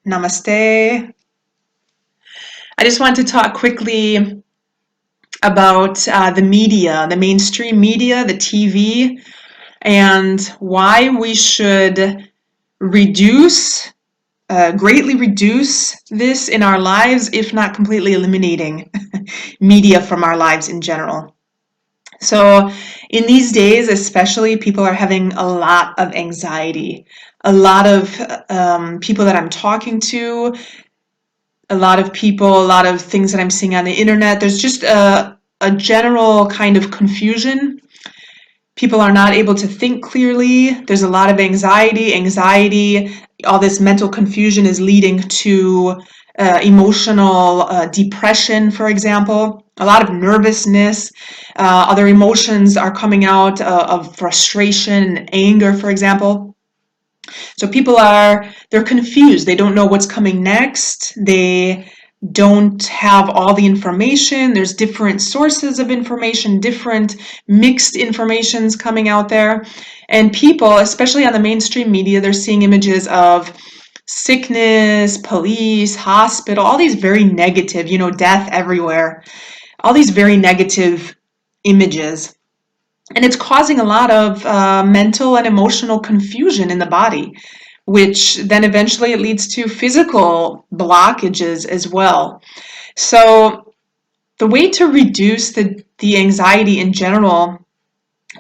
Namaste. I just want to talk quickly about the media, the mainstream media, the TV, and why we should greatly reduce this in our lives, if not completely eliminating media from our lives in general. So in these days, especially, people are having a lot of anxiety. A lot of people that I'm talking to, a lot of people, a lot of things that I'm seeing on the internet, there's just a general kind of confusion. People are not able to think clearly. There's a lot of anxiety. All this mental confusion is leading to emotional depression, for example. A lot of nervousness. Other emotions are coming out of frustration and anger, for example. So they're confused. They don't know what's coming next. They don't have all the information. There's different sources of information, different mixed informations coming out there. And people, especially on the mainstream media, they're seeing images of sickness, police, hospital, all these very negative, death everywhere, all these very negative images. And it's causing a lot of mental and emotional confusion in the body, which then eventually it leads to physical blockages as well. So the way to reduce the anxiety in general,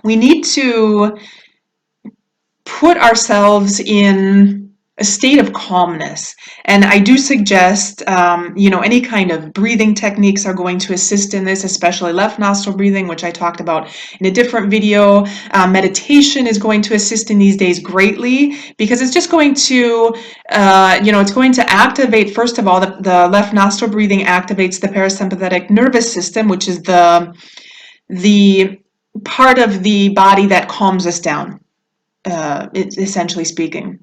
we need to put ourselves in a state of calmness. And I do suggest, any kind of breathing techniques are going to assist in this, especially left nostril breathing, which I talked about in a different video. Meditation is going to assist in these days greatly, because it's just going to, it's going to activate, first of all, the left nostril breathing activates the parasympathetic nervous system, which is the part of the body that calms us down, essentially speaking.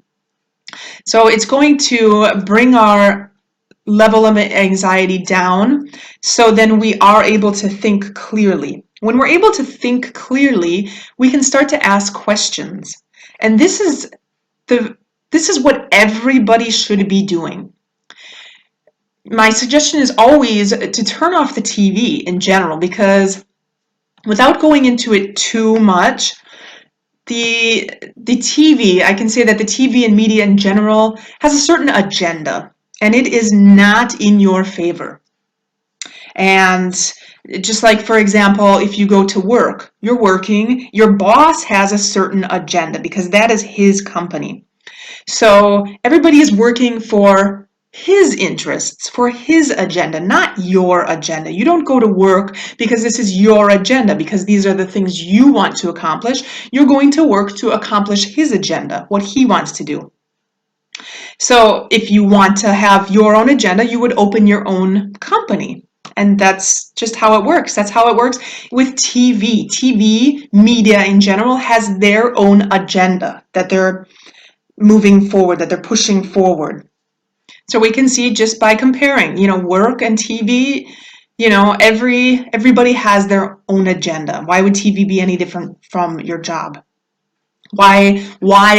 So it's going to bring our level of anxiety down, so then we are able to think clearly. When we're able to think clearly, we can start to ask questions. And this is what everybody should be doing. My suggestion is always to turn off the TV in general, because without going into it too much, the TV, I can say that the TV and media in general has a certain agenda, and it is not in your favor. And just like, for example, if you go to work, you're working, your boss has a certain agenda because that is his company. So everybody is working for his interests, for his agenda, not your agenda. You don't go to work because this is your agenda, because these are the things you want to accomplish. You're going to work to accomplish his agenda, what he wants to do. So if you want to have your own agenda, you would open your own company. And that's just how it works. That's how it works with TV. TV, media in general, has their own agenda that they're moving forward, that they're pushing forward. So we can see just by comparing, work and TV, everybody has their own agenda. Why would TV be any different from your job? Why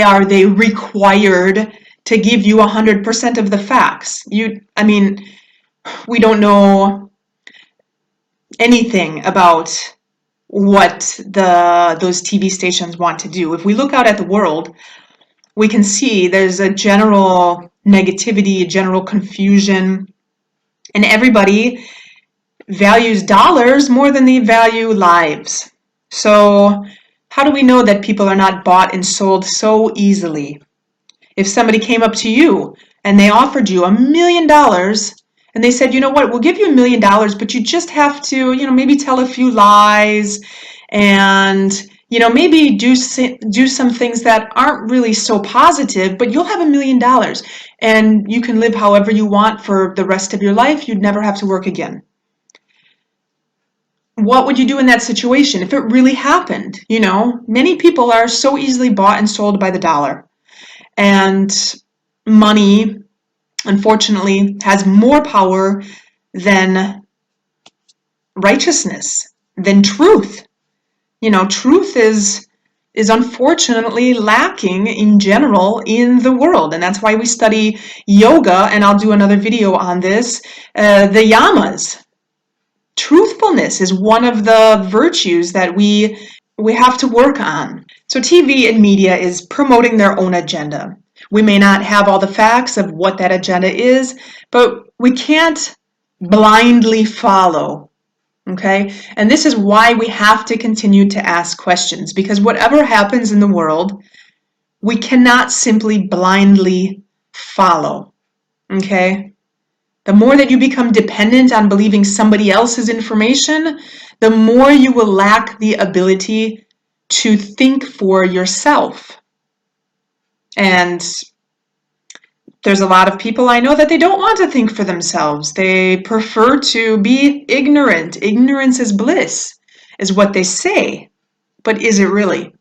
are they required to give you 100% of the facts? We don't know anything about what those TV stations want to do. If we look out at the world, we can see there's a general negativity, a general confusion, and everybody values dollars more than they value lives. So how do we know that people are not bought and sold so easily? If somebody came up to you and they offered you $1 million and they said, you know what, we'll give you $1 million, but you just have to, maybe tell a few lies and maybe do some things that aren't really so positive, but you'll have $1 million and you can live however you want for the rest of your life. You'd never have to work again. What would you do in that situation if it really happened? Many people are so easily bought and sold by the dollar. And money, unfortunately, has more power than righteousness, than truth. Truth is is unfortunately lacking in general in the world. And that's why we study yoga, and I'll do another video on this, the yamas. Truthfulness is one of the virtues that we have to work on. So TV and media is promoting their own agenda. We may not have all the facts of what that agenda is, but we can't blindly follow. Okay? And this is why we have to continue to ask questions, because whatever happens in the world, we cannot simply blindly follow. Okay? The more that you become dependent on believing somebody else's information, the more you will lack the ability to think for yourself. And there's a lot of people I know that they don't want to think for themselves. They prefer to be ignorant. Ignorance is bliss, is what they say. But is it really?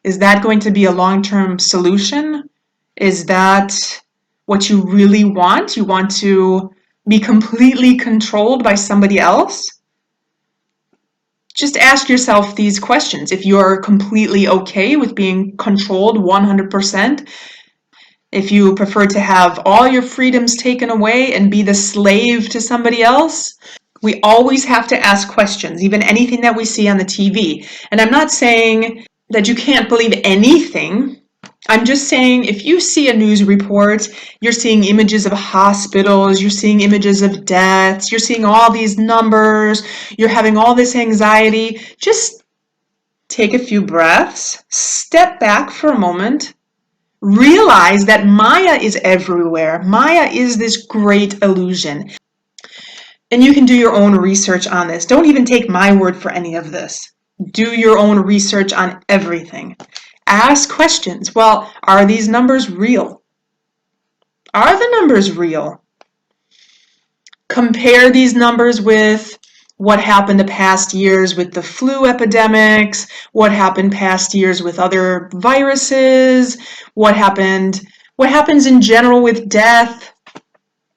Is that going to be a long-term solution? Is that what you really want? You want to be completely controlled by somebody else? Just ask yourself these questions. If you're completely okay with being controlled 100%, if you prefer to have all your freedoms taken away and be the slave to somebody else, we always have to ask questions, even anything that we see on the TV. And I'm not saying that you can't believe anything. I'm just saying if you see a news report, you're seeing images of hospitals, you're seeing images of deaths, you're seeing all these numbers, you're having all this anxiety, just take a few breaths, step back for a moment, realize that Maya is everywhere. Maya is this great illusion. And you can do your own research on this. Don't even take my word for any of this. Do your own research on everything. Ask questions. Well, are these numbers real? Are the numbers real? Compare these numbers with what happened the past years with the flu epidemics, what happened past years with other viruses, what happens in general with death.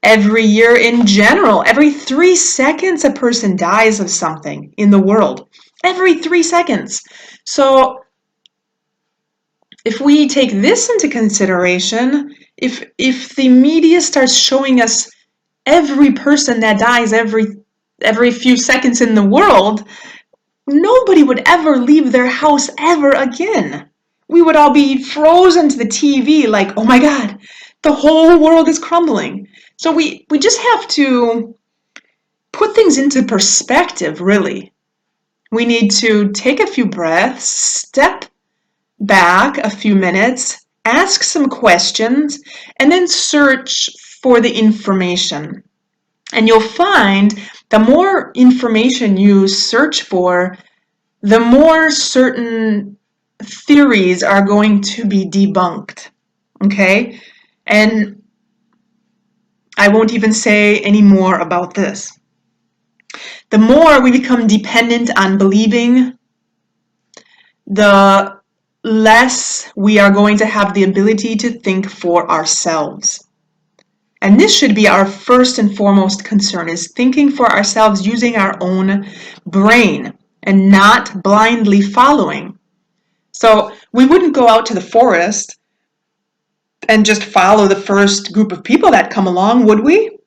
Every year in general, every 3 seconds a person dies of something in the world. Every 3 seconds. So if we take this into consideration, if the media starts showing us every person that dies every few seconds in the world, nobody would ever leave their house ever again. We would all be frozen to the TV like, oh my God, the whole world is crumbling. So we just have to put things into perspective, really. We need to take a few breaths, step back a few minutes, ask some questions, and then search for the information. And you'll find the more information you search for, the more certain theories are going to be debunked. Okay? And I won't even say any more about this. The more we become dependent on believing, the less we are going to have the ability to think for ourselves. And this should be our first and foremost concern, is thinking for ourselves using our own brain and not blindly following. So we wouldn't go out to the forest and just follow the first group of people that come along, would we?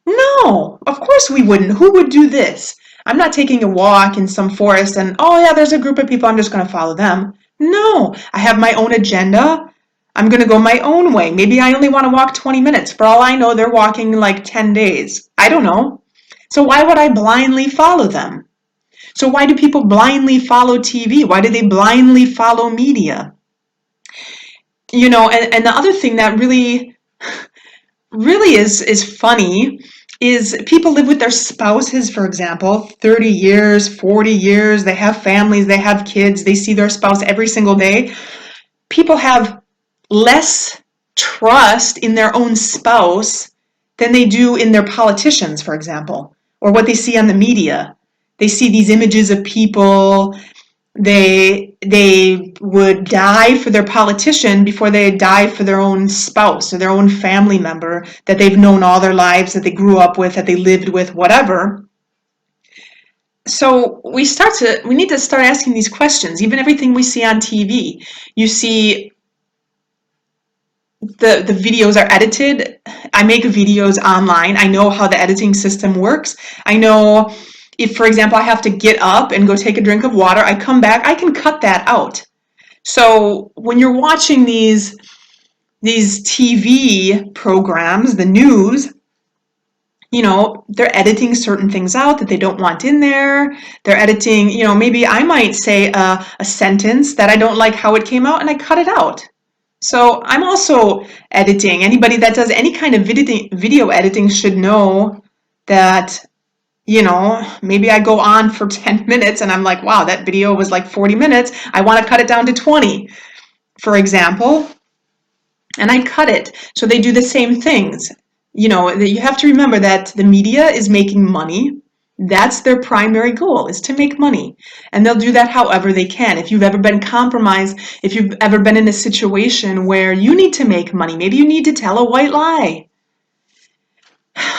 No, of course we wouldn't. Who would do this? I'm not taking a walk in some forest and, oh yeah, there's a group of people, I'm just going to follow them. No, I have my own agenda. I'm going to go my own way. Maybe I only want to walk 20 minutes. For all I know, they're walking like 10 days. I don't know. So why would I blindly follow them? So why do people blindly follow TV? Why do they blindly follow media? You know, and the other thing that really is funny is people live with their spouses, for example, 30 years, 40 years, they have families, they have kids, they see their spouse every single day. People have less trust in their own spouse than they do in their politicians, for example, or what they see on the media. They see these images of people, they would die for their politician before they die for their own spouse or their own family member that they've known all their lives, that they grew up with, that they lived with, whatever. So we need to start asking these questions. Even everything we see on TV, you see the videos are edited. I make videos online. I know how the editing system works. I know if, for example, I have to get up and go take a drink of water, I come back, I can cut that out. So when you're watching these TV programs, the news, they're editing certain things out that they don't want in there. They're editing, maybe I might say a sentence that I don't like how it came out and I cut it out. So I'm also editing. Anybody that does any kind of video editing should know that, maybe I go on for 10 minutes and I'm like, wow, that video was like 40 minutes. I want to cut it down to 20, for example. And I cut it. So they do the same things. You have to remember that the media is making money. That's their primary goal, is to make money. And they'll do that however they can. If you've ever been compromised, if you've ever been in a situation where you need to make money, maybe you need to tell a white lie.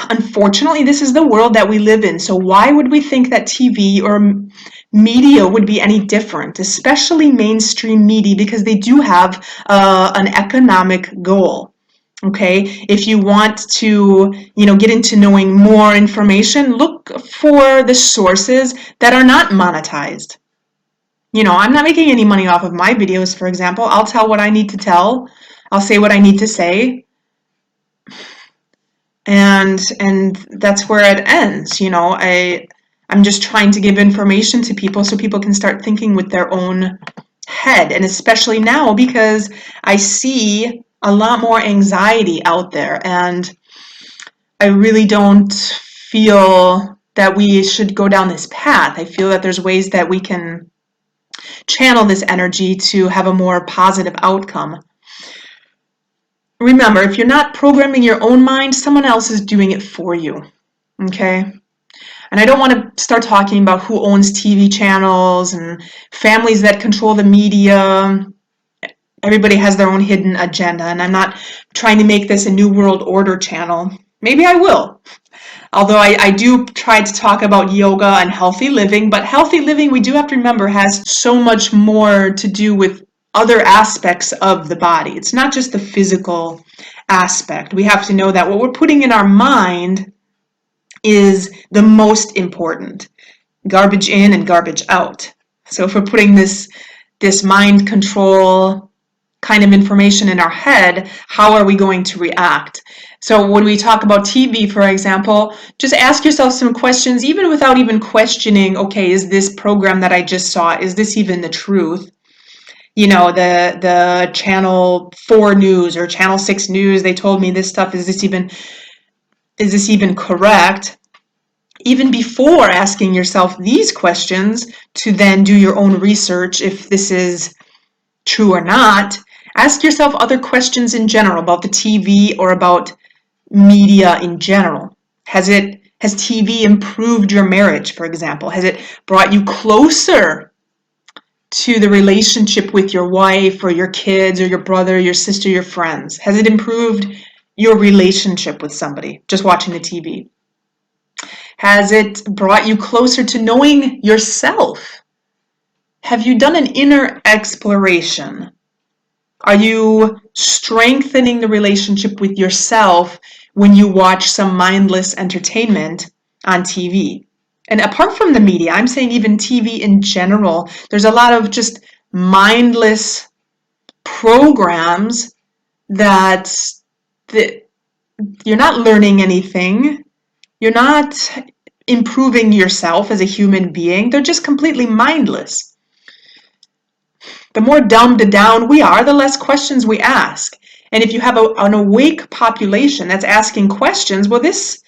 Unfortunately, this is the world that we live in. So why would we think that TV or media would be any different, especially mainstream media, because they do have an economic goal. Okay, if you want to, get into knowing more information, look for the sources that are not monetized. I'm not making any money off of my videos, for example. I'll tell what I need to tell. I'll say what I need to say. And that's where it ends. I'm just trying to give information to people so people can start thinking with their own head. And especially now, because I see a lot more anxiety out there, and I really don't feel that we should go down this path. I feel that there's ways that we can channel this energy to have a more positive outcome. Remember, if you're not programming your own mind, someone else is doing it for you. Okay? And I don't want to start talking about who owns TV channels and families that control the media. Everybody has their own hidden agenda, and I'm not trying to make this a New World Order channel. Maybe I will. Although I do try to talk about yoga and healthy living, but healthy living, we do have to remember, has so much more to do with other aspects of the body. It's not just the physical aspect. We have to know that what we're putting in our mind is the most important. Garbage in and garbage out. So if we're putting this mind control kind of information in our head, how are we going to react? So when we talk about TV, for example, just ask yourself some questions, even without even questioning, okay, is this program that I just saw, is this even the truth? The Channel 4 news or Channel 6 news, they told me this stuff, is this even correct? Even before asking yourself these questions, to then do your own research if this is true or not, ask yourself other questions in general about the TV or about media in general. Has TV improved your marriage, for example? Has it brought you closer to the relationship with your wife or your kids or your brother, your sister, your friends? Has it improved your relationship with somebody just watching the TV? Has it brought you closer to knowing yourself? Have you done an inner exploration? Are you strengthening the relationship with yourself when you watch some mindless entertainment on TV? And apart from the media, I'm saying even TV in general, there's a lot of just mindless programs that you're not learning anything. You're not improving yourself as a human being. They're just completely mindless. The more dumbed down we are, the less questions we ask. And if you have an awake population that's asking questions, well, this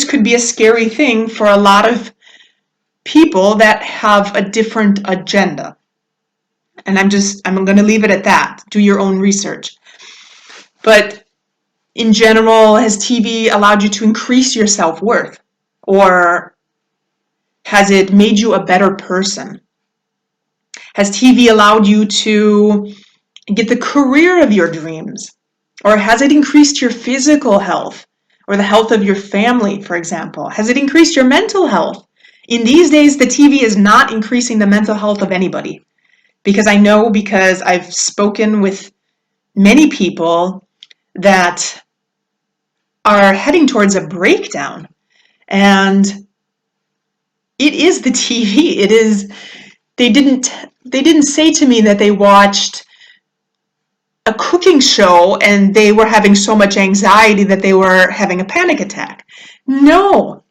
could be a scary thing for a lot of people that have a different agenda. And I'm going to leave it at that. Do your own research. But in general, has TV allowed you to increase your self-worth? Or has it made you a better person? Has TV allowed you to get the career of your dreams? Or has it increased your physical health or the health of your family, for example? Has it increased your mental health? In these days, the TV is not increasing the mental health of anybody. Because I know, because I've spoken with many people that are heading towards a breakdown. And it is the TV. It is, they didn't say to me that they watched a cooking show and they were having so much anxiety that they were having a panic attack. No.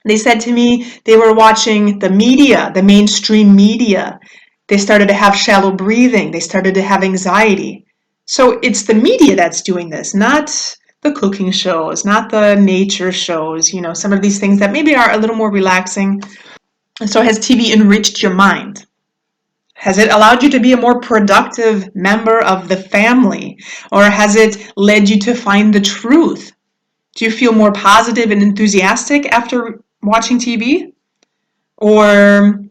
They said to me they were watching the media, the mainstream media. They started to have shallow breathing. They started to have anxiety. So it's the media that's doing this, not the cooking shows, not the nature shows, some of these things that maybe are a little more relaxing. And so has TV enriched your mind? Has it allowed you to be a more productive member of the family? Or has it led you to find the truth? Do you feel more positive and enthusiastic after watching TV? Or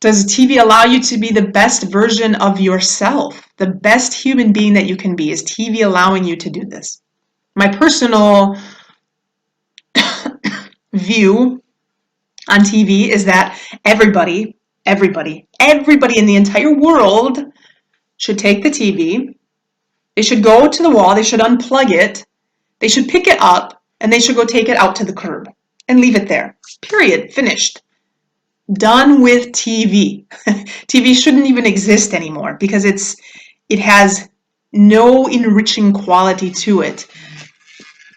does TV allow you to be the best version of yourself? The best human being that you can be? Is TV allowing you to do this? My personal view on TV is that everybody in the entire world should take the TV. They should go to the wall. They should unplug it. They should pick it up and they should go take it out to the curb and leave it there. Period. Finished. Done with TV. TV shouldn't even exist anymore because it has no enriching quality to it.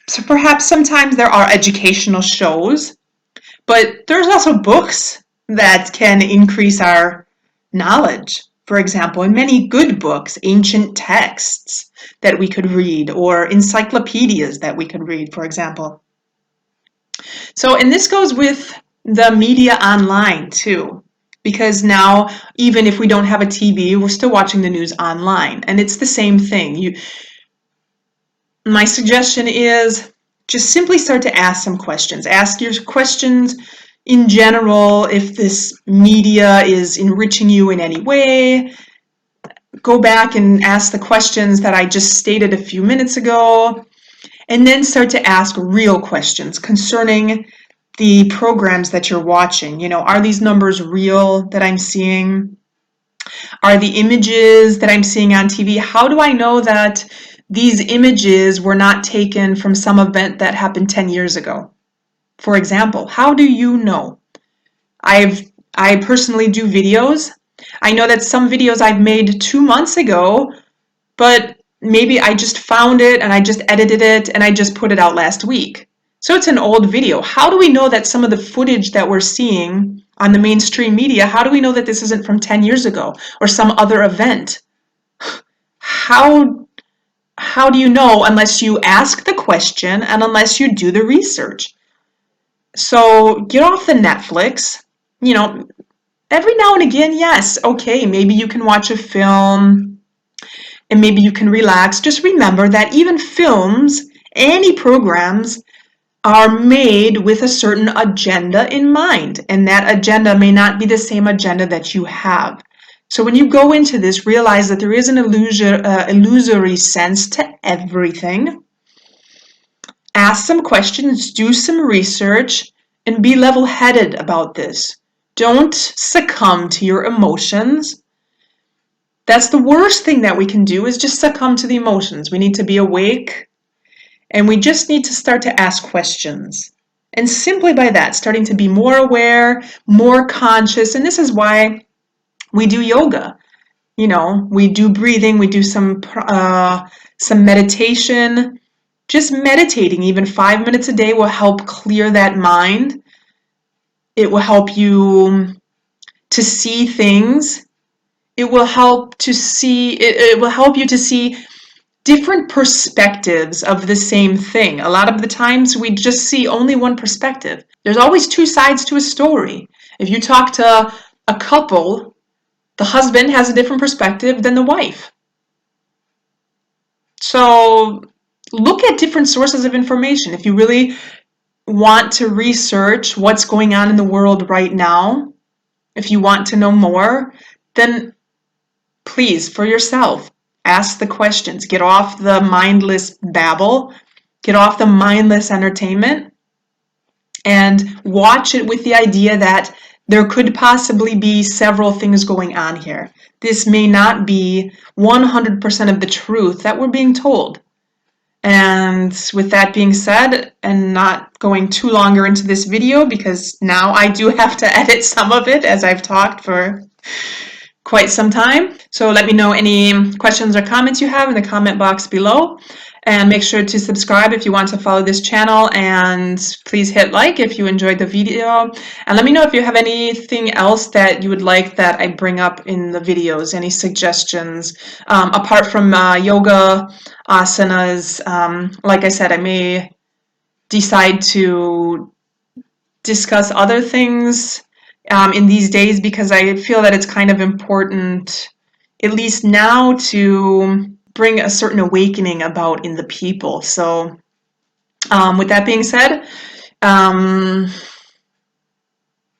So perhaps sometimes there are educational shows, but there's also books that can increase our knowledge. For example, in many good books, ancient texts that we could read, or encyclopedias that we could read, for example. So, and this goes with the media online too, because now, even if we don't have a TV, we're still watching the news online, and it's the same thing. My suggestion is just simply start to ask some questions. Ask your questions in general, if this media is enriching you in any way. Go back and ask the questions that I just stated a few minutes ago, and then start to ask real questions concerning the programs that you're watching. Are these numbers real that I'm seeing? Are the images that I'm seeing on TV, how do I know that these images were not taken from some event that happened 10 years ago? For example, how do you know? I personally do videos. I know that some videos I've made 2 months ago, but maybe I just found it and I just edited it and I just put it out last week. So it's an old video. How do we know that some of the footage that we're seeing on the mainstream media, how do we know that this isn't from 10 years ago or some other event? How do you know unless you ask the question and unless you do the research? So get off the Netflix. Every now and again, yes, okay, maybe you can watch a film and maybe you can relax. Just remember that even films, any programs, are made with a certain agenda in mind, and that agenda may not be the same agenda that you have. So when you go into this, realize that there is an illusory sense to everything. Ask some questions, do some research, and be level-headed about this. Don't succumb to your emotions. That's the worst thing that we can do, is just succumb to the emotions. We need to be awake, and we just need to start to ask questions. And simply by that, starting to be more aware, more conscious, and this is why we do yoga. We do breathing, we do some meditation. Just meditating, even 5 minutes a day, will help clear that mind. It will help you to see things. It will help you to see different perspectives of the same thing. A lot of the times we just see only one perspective. There's always two sides to a story. If you talk to a couple, the husband has a different perspective than the wife. So look at different sources of information. If you really want to research what's going on in the world right now, if you want to know more, then please, for yourself, ask the questions. Get off the mindless babble. Get off the mindless entertainment and watch it with the idea that there could possibly be several things going on here. This may not be 100% of the truth that we're being told. And with that being said, and not going too longer into this video, because now I do have to edit some of it as I've talked for quite some time. So let me know any questions or comments you have in the comment box below. And make sure to subscribe if you want to follow this channel, and please hit like if you enjoyed the video. And let me know if you have anything else that you would like that I bring up in the videos, any suggestions. Apart from yoga, asanas, like I said, I may decide to discuss other things in these days, because I feel that it's kind of important, at least now, to bring a certain awakening about in the people. So with that being said,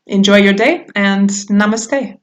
enjoy your day and namaste.